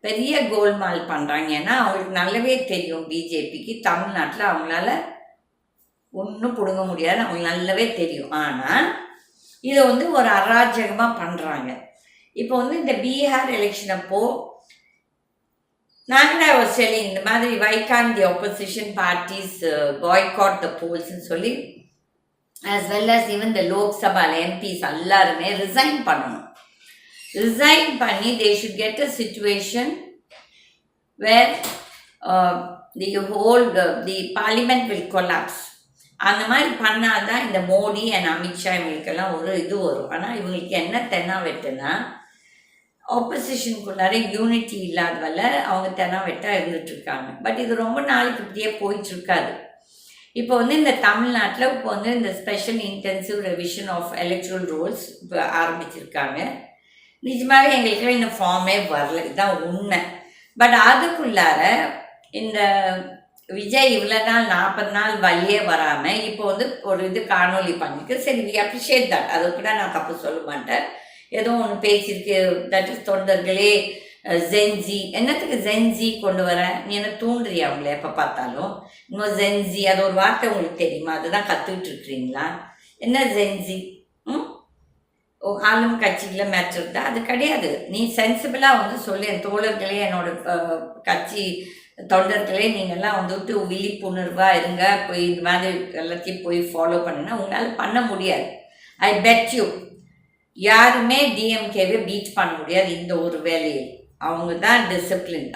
பெரிய கோல்மால் பண்ணுறாங்க. ஏன்னா அவங்களுக்கு நல்லாவே தெரியும் பிஜேபிக்கு தமிழ்நாட்டில் அவங்களால ஒன்றும் பிடுங்க முடியாது, அவங்களுக்கு நல்லாவே தெரியும். ஆனால் இதை ஒரு அராஜகமாக பண்ணுறாங்க. இப்போ இந்த பீகார் எலெக்ஷன் அப்போ நாங்களே அவர் சொல்லி இந்த மாதிரி why can't the opposition parties boycott the polls சொல்லி as well as even the Lok Sabha MPs எல்லாருமே ரிசைன் பண்ணணும். ரிசைன் பண்ணி they should get a situation where the parliament will collapse. அந்த மாதிரி பண்ணாதான் இந்த மோடி அண்ட் அமித்ஷா இவங்களுக்கெல்லாம் ஒரு இது வரும். ஆனால் இவங்களுக்கு என்ன தென்னா வெட்டுனா ஆப்போசிஷனுக்குள்ளார யூனிட்டி இல்லாதவல்ல அவங்க தென்னா வெட்டாக இருந்துகிட்ருக்காங்க. பட் இது ரொம்ப நாளைக்கு இப்படியே போயிட்டுருக்காது. இப்போ இந்த தமிழ்நாட்டில் இப்போ இந்த special intensive revision of electoral rolls இப்போ ஆரம்பிச்சிருக்காங்க. நிஜமாகவே எங்களுக்குலாம் இந்த ஃபார்மே வரல, இதுதான் உண்மை. பட் அதுக்குள்ளார இந்த விஜய் இவ்வளோ நாள் 40 நாள் வழியே வராமல் இப்போ ஒரு இது காணொலி பண்ணிருக்கு. சரி, வி அப்ரிஷியேட் தட். அது கூட நான் தப்பு சொல்ல மாட்டேன். ஏதோ ஒன்று பேசியிருக்கு. தட் இஸ் தொண்டர்களே ஜென்ஜி. என்னத்துக்கு ஜென்ஜி கொண்டு வர? நீ என்ன தூண்டுறியா அவங்கள எப்போ பார்த்தாலும்? இன்னும் ஜென்ஜி அது ஒரு வார்த்தை உங்களுக்கு தெரியுமா? அதுதான் கற்றுக்கிட்டு இருக்கிறீங்களா? என்ன ஜென்ஜி? ஆளும் கட்சியில் மேட்ச் தான் அது கிடையாது. நீ சென்சிபிளாக சொல்லு, என் தோழர்களே, என்னோட கட்சி தொண்டர்களே, நீங்கள்லாம் விழிப்புணர்வாக இருங்க, போய் இந்த மாதிரி எல்லாத்தையும் போய் ஃபாலோ பண்ணுன்னா உங்களால் பண்ண முடியாது. ஐ பெட் யூ யாருமே டிஎம்கேவை பீட் பண்ண முடியாது இந்த ஒரு வேலையை. அவங்க தான் டிசிப்ளின்.